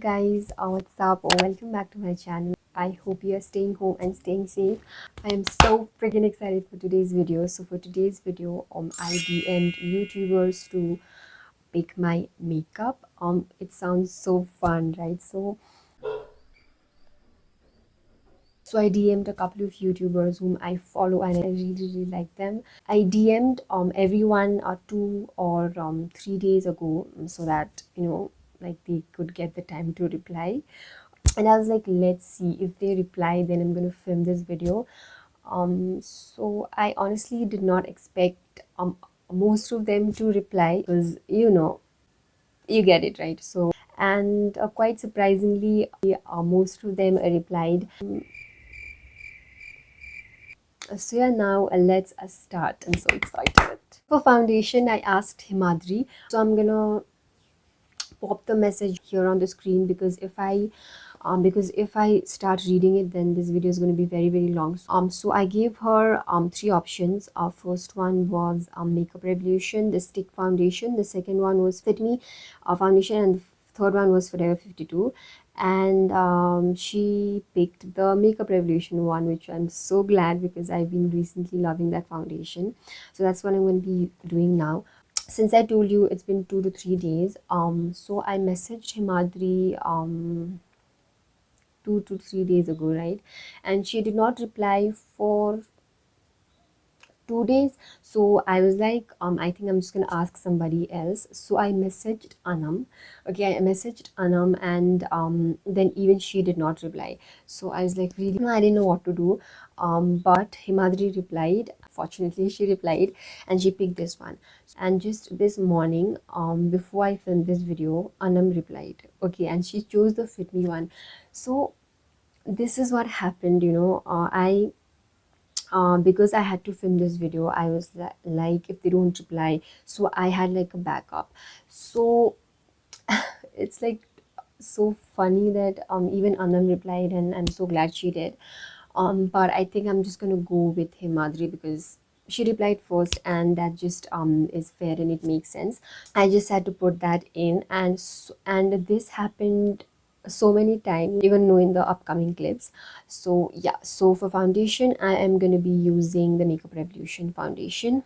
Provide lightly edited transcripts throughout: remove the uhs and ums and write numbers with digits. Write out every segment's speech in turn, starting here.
guys, what's up? Welcome back to my channel. I hope you are staying home and staying safe. I am so freaking excited for today's video. So for today's video, I DM'd YouTubers to pick my makeup. It sounds so fun, right? So I DM'd a couple of YouTubers whom I follow and I really like them. I DM'd everyone 2 or 3 days ago so that like they could get the time to reply. And I was like, let's see if they reply, then I'm gonna film this video. So I honestly did not expect most of them to reply because you get it, right? So and quite surprisingly, most of them replied. So yeah, now let's start. I'm so excited. For foundation, I asked Himadri. So I'm gonna pop the message here on the screen because if I start reading it, then this video is going to be very long. So I gave her three options. First one was Makeup Revolution, the stick foundation. The second one was Fit Me foundation, and the third one was Forever 52. And she picked the Makeup Revolution one, which I'm so glad because I've been recently loving that foundation. So that's what I'm going to be doing now. Since I told you it's been 2 to 3 days, so I messaged Himadri 2 to 3 days ago, right? And she did not reply for 2 days. So I was like, I think I'm just gonna ask somebody else. So I messaged Anam. Okay, I messaged Anam, and then even she did not reply. So I was like, really, I didn't know what to do. But Himadri replied. Fortunately, she replied, and she picked this one. And just this morning, before I filmed this video, Anam replied. Okay, and she chose the Fit Me one. So this is what happened. Because I had to film this video, I was like, if they don't reply, so I had like a backup. So it's like so funny that even Anam replied, and I'm so glad she did. But I think I'm just gonna go with Himadri because she replied first, and that just is fair and it makes sense. I just had to put that in, and this happened so many times, even know in the upcoming clips. So yeah, so for foundation, I am going to be using the Makeup Revolution foundation.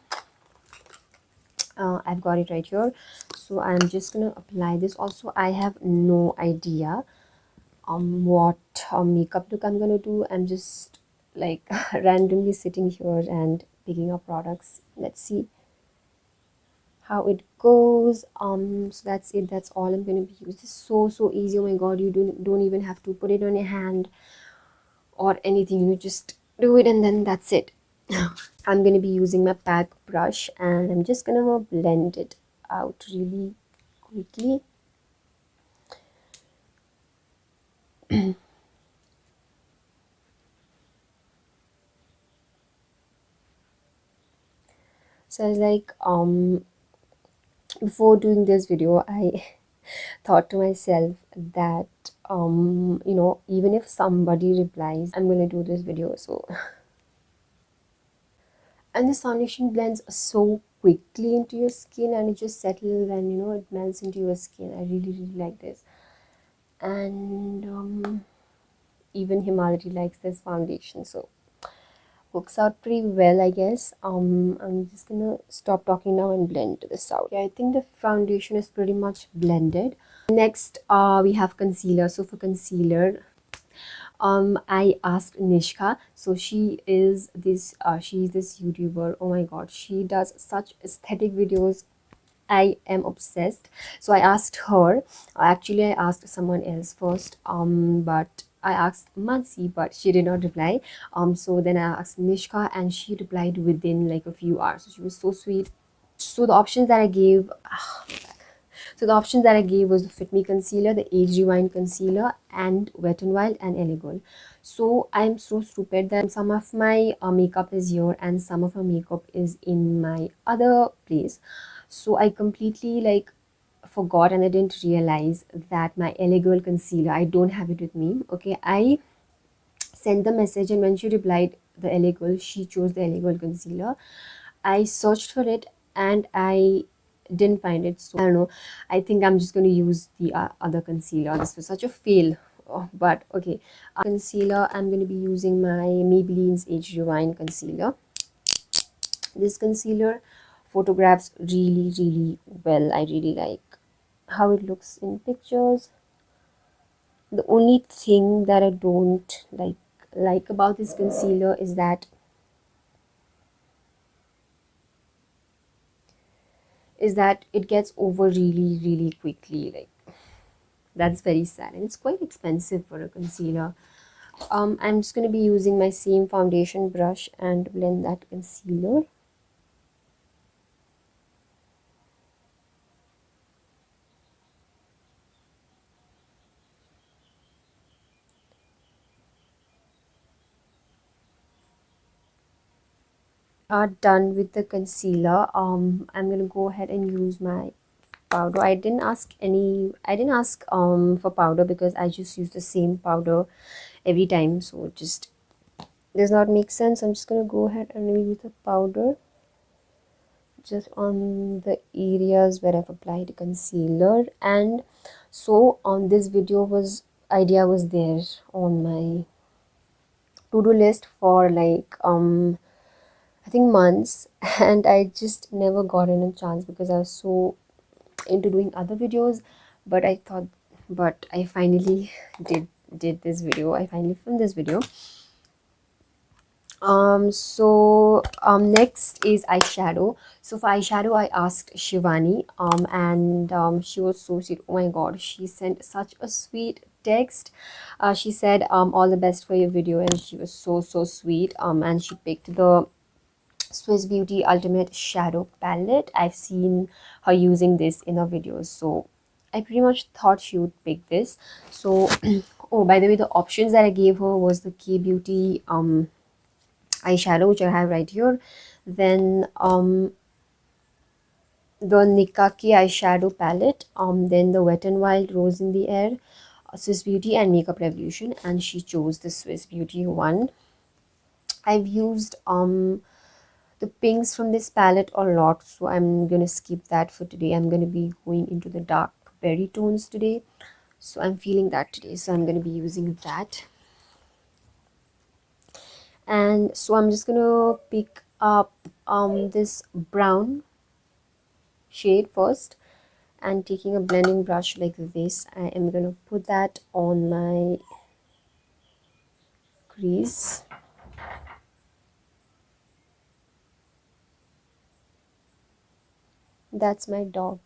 I've got it right here. So I'm just going to apply this. Also, I have no idea what makeup look I'm going to do. I'm just like randomly sitting here and picking up products. Let's see how it goes. So that's it. That's all I'm going to be using. This is so easy. Oh my god, you don't even have to put it on your hand or anything. You just do it and then that's it. I'm going to be using my pack brush, and I'm just going to blend it out really quickly. So I was like, before doing this video, I thought to myself that even if somebody replies, I'm gonna do this video. So and this foundation blends so quickly into your skin, and it just settles, and it melts into your skin. I really like this. And even Himadri likes this foundation, so works out pretty well, I guess. I'm just gonna stop talking now and blend this out. Yeah, I think the foundation is pretty much blended. Next, we have concealer. So for concealer, I asked Nishka. So she's this YouTuber. Oh my god, she does such aesthetic videos. I am obsessed. So I asked her. Actually, I asked someone else first. But I asked Mansi, but she did not reply. So then I asked Nishka, and she replied within like a few hours. So she was so sweet. So the options that I gave. Was the Fit Me concealer, the Age Rewind concealer, and Wet n Wild and Elegant. So I'm so stupid that some of my makeup is here and some of my makeup is in my other place. So I completely like forgot, and I didn't realize that my Elegant concealer, I don't have it with me. Okay, I sent the message, and when she replied the Elegant, she chose the Elegant concealer. I searched for it, and I didn't find it, so I don't know. I think I'm just going to use the other concealer. This was such a fail. Oh, but okay, concealer, I'm going to be using my Maybelline's Age Rewind concealer. This concealer photographs really well. I really like how it looks in pictures. The only thing that I don't like about this concealer is that it gets over really quickly. Like, that's very sad, and it's quite expensive for a concealer. I'm just going to be using my same foundation brush and blend that concealer. Are done with the concealer. I'm gonna go ahead and use my powder. I didn't ask for powder because I just use the same powder every time, so it just does not make sense. I'm just gonna go ahead and use the powder just on the areas where I've applied concealer. And so on this video was idea was there on my to-do list for like I think months, and I just never got in a chance because I was so into doing other videos. But I thought, but I finally did this video. I finally filmed this video. Next is eyeshadow. So for eyeshadow, I asked Shivani, and she was so sweet. Oh my god, she sent such a sweet text. She said all the best for your video, and she was so sweet. And she picked the Swiss Beauty Ultimate Shadow Palette. I've seen her using this in her videos, so I pretty much thought she would pick this. So oh, by the way, the options that I gave her was the K Beauty eyeshadow, which I have right here. Then the Nikaki eyeshadow palette, then the Wet n Wild Rose in the Air, Swiss Beauty, and Makeup Revolution, and she chose the Swiss Beauty one. I've used the pinks from this palette a lot, so I'm gonna skip that for today. I'm gonna be going into the dark berry tones today, so I'm feeling that today, so I'm gonna be using that. And so I'm just gonna pick up this brown shade first, and taking a blending brush like this, I am gonna put that on my crease. That's my dog.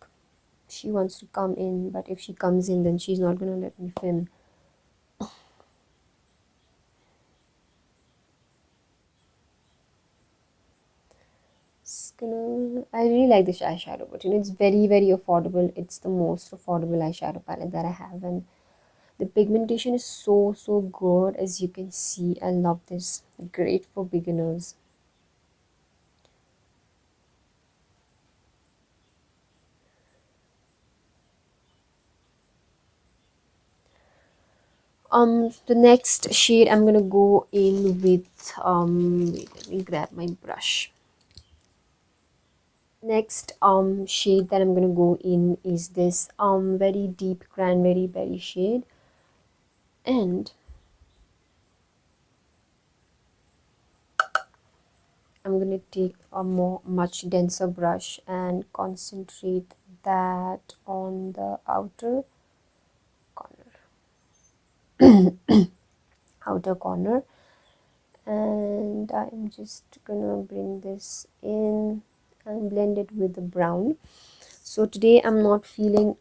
She wants to come in, but if she comes in, then she's not gonna let me film. I really like this eyeshadow, but you know, it's very affordable. It's the most affordable eyeshadow palette that I have, and the pigmentation is so good. As you can see, I love this. Great for beginners. The next shade I'm gonna go in with wait, let me grab my brush. Next shade that I'm gonna go in is this very deep cranberry berry shade, and I'm gonna take a much denser brush and concentrate that on the outer corner. Outer corner, and I'm just gonna bring this in and blend it with the brown. So today I'm not feeling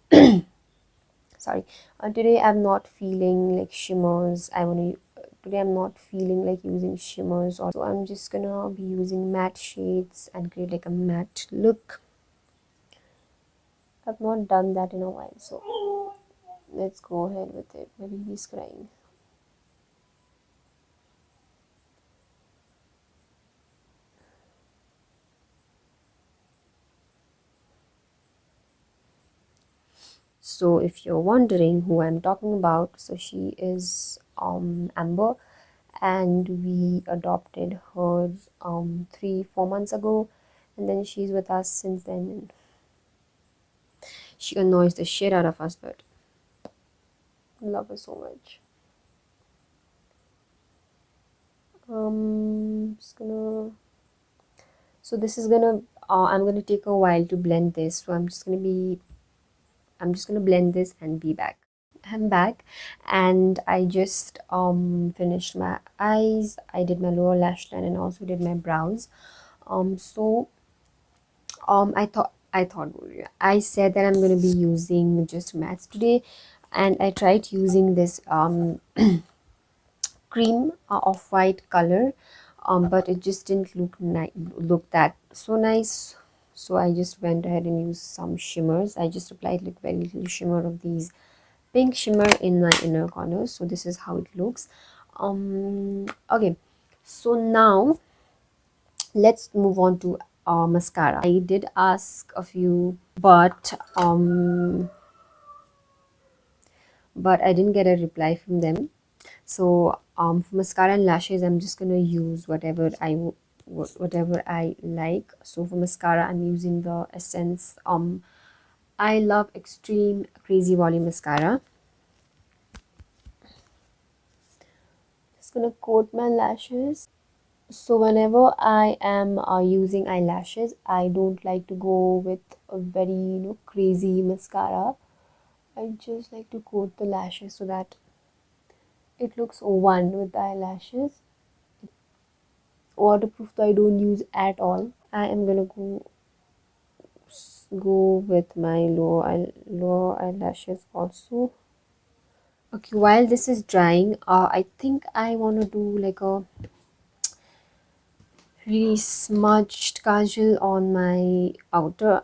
sorry, today I'm not feeling like shimmers. Today I'm not feeling like using shimmers, or so I'm just gonna be using matte shades and create like a matte look. I've not done that in a while, so let's go ahead with it. My baby's crying. So if you're wondering who I'm talking about, so she is Amber, and we adopted her 3-4 months ago, and then she's with us since then. She annoys the shit out of us, but I love her so much. Just gonna. So this is gonna. I'm gonna take a while to blend this. So I'm just gonna blend this and be back. I'm back, and I just finished my eyes. I did my lower lash line and also did my brows. So I said that I'm gonna be using just mattes today, and I tried using this cream of white color, but it just didn't look that so nice. So I just went ahead and used some shimmers. I just applied like very little shimmer of these pink shimmer in my inner corners. So this is how it looks. Okay, so now let's move on to mascara. I did ask a few, but I didn't get a reply from them. So for mascara and lashes, I'm just gonna use whatever I like. So for mascara, I'm using the Essence I Love Extreme Crazy Volume Mascara. Just gonna coat my lashes. So whenever I am using eyelashes, I don't like to go with a very crazy mascara. I just like to coat the lashes so that it looks one with the eyelashes. Waterproof I don't use at all. I am gonna go with my lower eyelashes also. Okay, while this is drying, I think I want to do like a really smudged kajal on my outer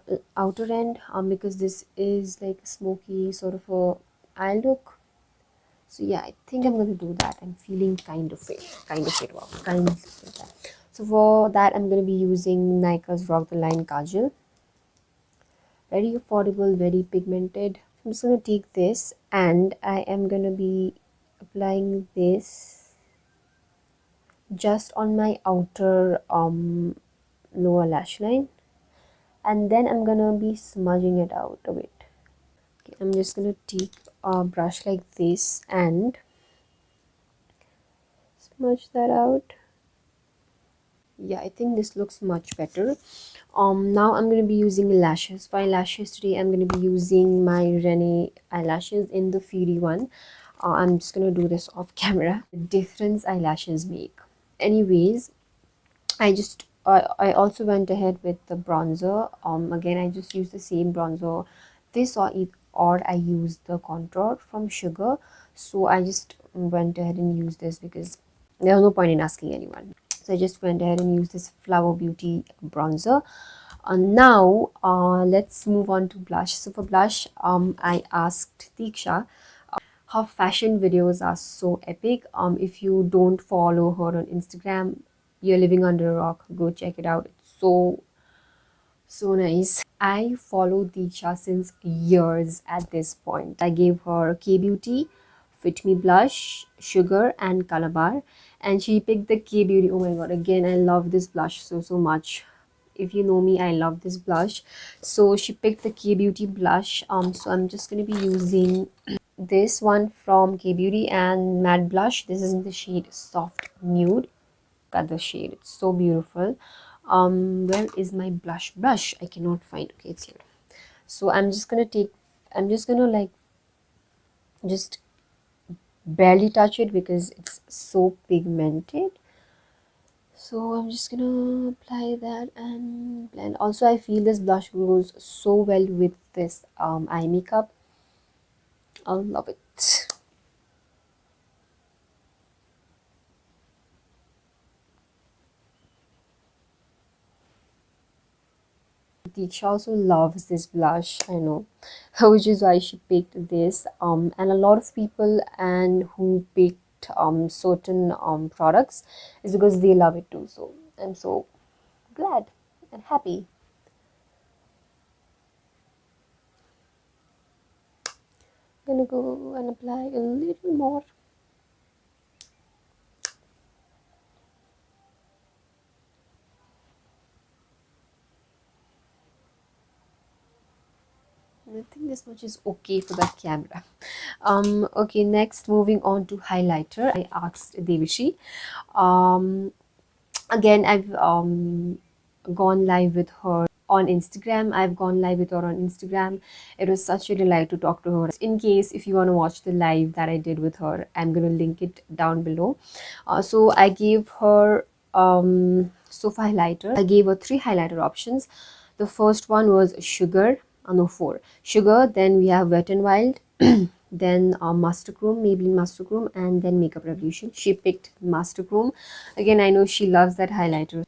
end, because this is like a smoky sort of a eye look. So yeah, I think I'm gonna do that. I'm feeling wow, kind of like that. So for that, I'm gonna be using Nika's Rock the Line Kajal. Very affordable, very pigmented. I'm just gonna take this and I am gonna be applying this just on my outer lower lash line, and then I'm gonna be smudging it out a bit. Okay, I'm just gonna take a brush like this and smudge that out. Yeah, I think this looks much better. Now I'm going to be using lashes. For eyelashes today, I'm going to be using my Rene eyelashes in the Feedy one. I'm just going to do this off camera. The difference eyelashes make. Anyways, I also went ahead with the bronzer. Again, I just used the same bronzer this or I used the contour from Sugar. So I just went ahead and used this because there was no point in asking anyone. So I just went ahead and used this Flower Beauty bronzer. Now let's move on to blush. So for blush, I asked Diksha. Her fashion videos are so epic. If you don't follow her on Instagram, you're living under a rock. Go check it out. It's so nice. I follow Diksha since years at this point. I gave her K Beauty, Fit Me Blush, Sugar, and Color Bar, and she picked the K Beauty. Oh my god, again, I love this blush so much. If you know me, I love this blush. So she picked the K Beauty blush. So I'm just gonna be using this one from K Beauty and matte blush. This is in the shade Soft Nude. Got the shade, it's so beautiful. Where is my brush? I cannot find. Okay, it's here. So I'm just gonna like just barely touch it because it's so pigmented. So I'm just gonna apply that and blend. Also, I feel this blush goes so well with this eye makeup. I'll love it. Teacher also loves this blush, I know, which is why she picked this. And a lot of people and who picked certain products is because they love it too. So I'm so glad and happy. I'm gonna go and apply a little more. I think this much is okay for the camera. Okay, next moving on to highlighter. I asked Devishi. Again, I've gone live with her on Instagram. I've gone live with her on Instagram. It was such a delight to talk to her. In case if you want to watch the live that I did with her, I'm gonna link it down below. So I gave her sofa highlighter. I gave her 3 highlighter options. The first one was sugar, no, 4 sugar. Then we have Wet n Wild. Then Master Chrome, Maybelline Master Chrome, and then Makeup Revolution. She picked Master Chrome. Again, I know she loves that highlighter.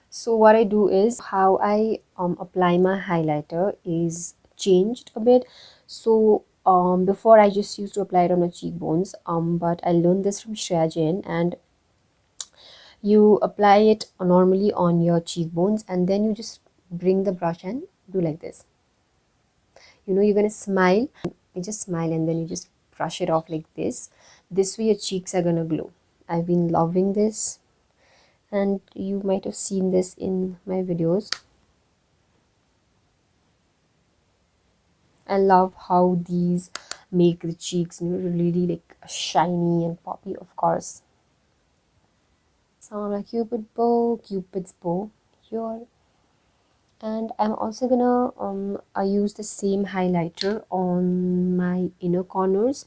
So what I do is how I apply my highlighter is changed a bit. So before I just used to apply it on my cheekbones, but I learned this from Shreya Jain, and you apply it normally on your cheekbones, and then you just bring the brush and do like this. You know, you're gonna smile. You just smile and then you just brush it off like this. This way your cheeks are gonna glow. I've been loving this, and you might have seen this in my videos. I love how these make the cheeks, you know, really like shiny and poppy, of course. Sound like Cupid's bow here. And I'm also gonna I use the same highlighter on my inner corners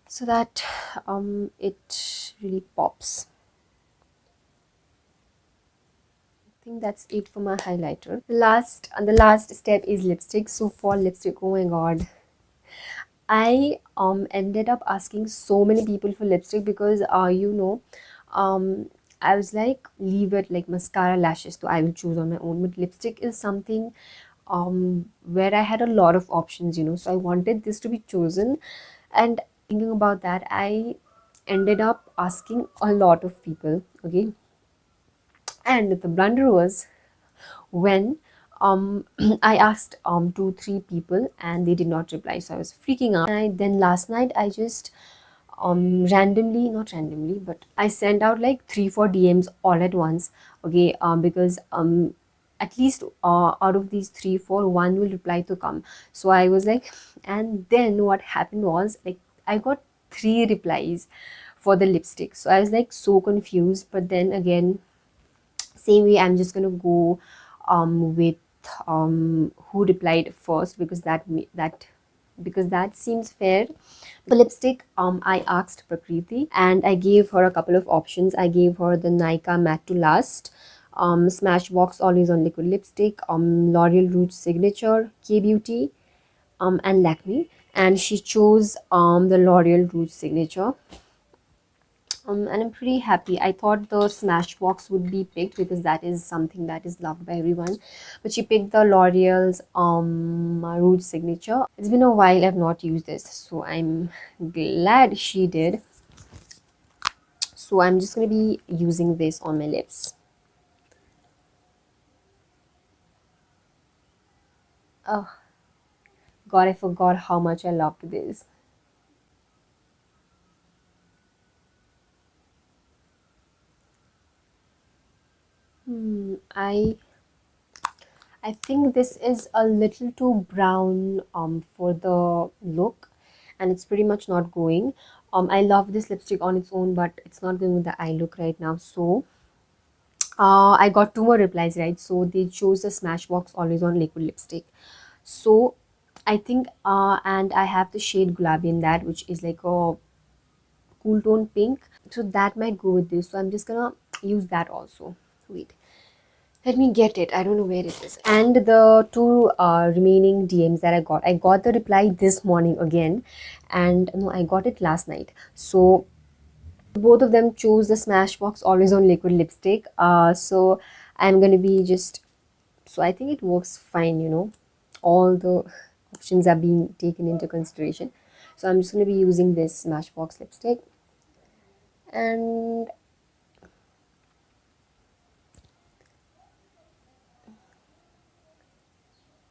so that it really pops. I think that's it for my highlighter. The last step is lipstick. So for lipstick, oh my god, I ended up asking so many people for lipstick because I was like, leave it like mascara, lashes, so I will choose on my own. But lipstick is something where I had a lot of options, you know, so I wanted this to be chosen. And thinking about that, I ended up asking a lot of people. Okay, and the blunder was when I asked 2 3 people and they did not reply, so I was freaking out. And then last night I just randomly, not randomly, but I sent out like 3 4 DMs all at once. Okay, because at least out of these 3 4, one will reply to come. So I was like, and then what happened was like I got 3 replies for the lipstick. So I was like so confused, but then again, same way I'm just gonna go with who replied first, because that seems fair. The lipstick, I asked Prakriti and I gave her a couple of options. I gave her the Nykaa Matte to Last, Smashbox Always on Liquid Lipstick, L'Oreal Rouge Signature, K Beauty, and Lakme, and she chose the L'Oreal Rouge Signature. And I'm pretty happy. I thought the Smashbox would be picked because that is something that is loved by everyone. But she picked the L'Oreal's Rouge Signature. It's been a while I've not used this, so I'm glad she did. So I'm just going to be using this on my lips. Oh, God, I forgot how much I loved this. I think this is a little too brown for the look, and it's pretty much not going. I love this lipstick on its own, but it's not going with the eye look right now. So I got 2 more replies, right? So they chose the Smashbox Always on Liquid Lipstick. So I think, and I have the shade Gulabi in that, which is like a cool tone pink. So that might go with this. So I'm just gonna use that also. Wait. Let me get it. I don't know where it is. And the 2 remaining DMs that I got the reply this morning again, and no, I got it last night. So both of them chose the Smashbox Always on Liquid Lipstick. So I'm gonna be just, so I think it works fine. You know, all the options are being taken into consideration. So I'm just gonna be using this Smashbox lipstick, and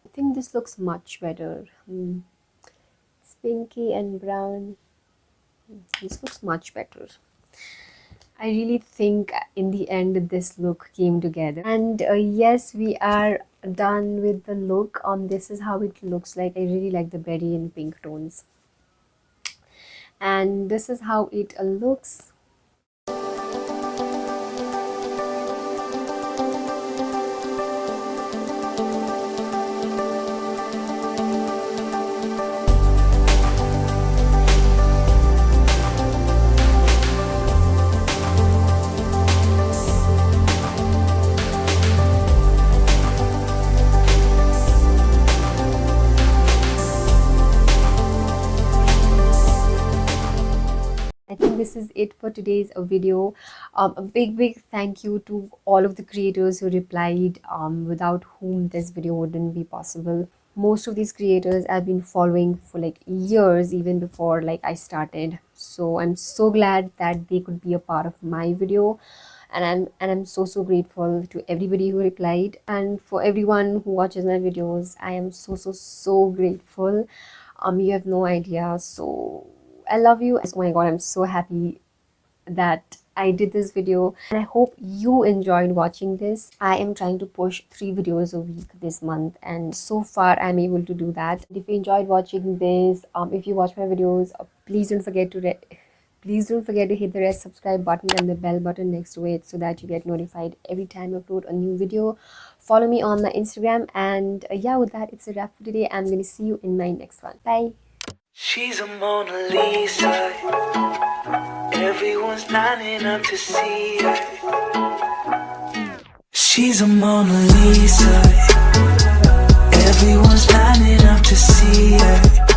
I think this looks much better. It's pinky and brown. This looks much better. I really think in the end this look came together. And yes, we are done with the look. This is how it looks like. I really like the berry and pink tones. And this is how it looks. I think this is it for today's video. A big thank you to all of the creators who replied, without whom this video wouldn't be possible. Most of these creators I've been following for like years, even before like I started. So I'm so glad that they could be a part of my video. And I'm so grateful to everybody who replied, and for everyone who watches my videos. I am so grateful. You have no idea. So I love you. Oh my god, I'm so happy that I did this video, and I hope you enjoyed watching this. I am trying to push 3 videos a week this month, and so far I'm able to do that. If you enjoyed watching this, if you watch my videos, please don't forget to hit the red subscribe button and the bell button next to it, so that you get notified every time I upload a new video. Follow me on my Instagram, and yeah, with that, it's a wrap for today. I'm gonna see you in my next one. Bye. She's a Mona Lisa. Everyone's lining up to see her. She's a Mona Lisa. Everyone's lining up to see her.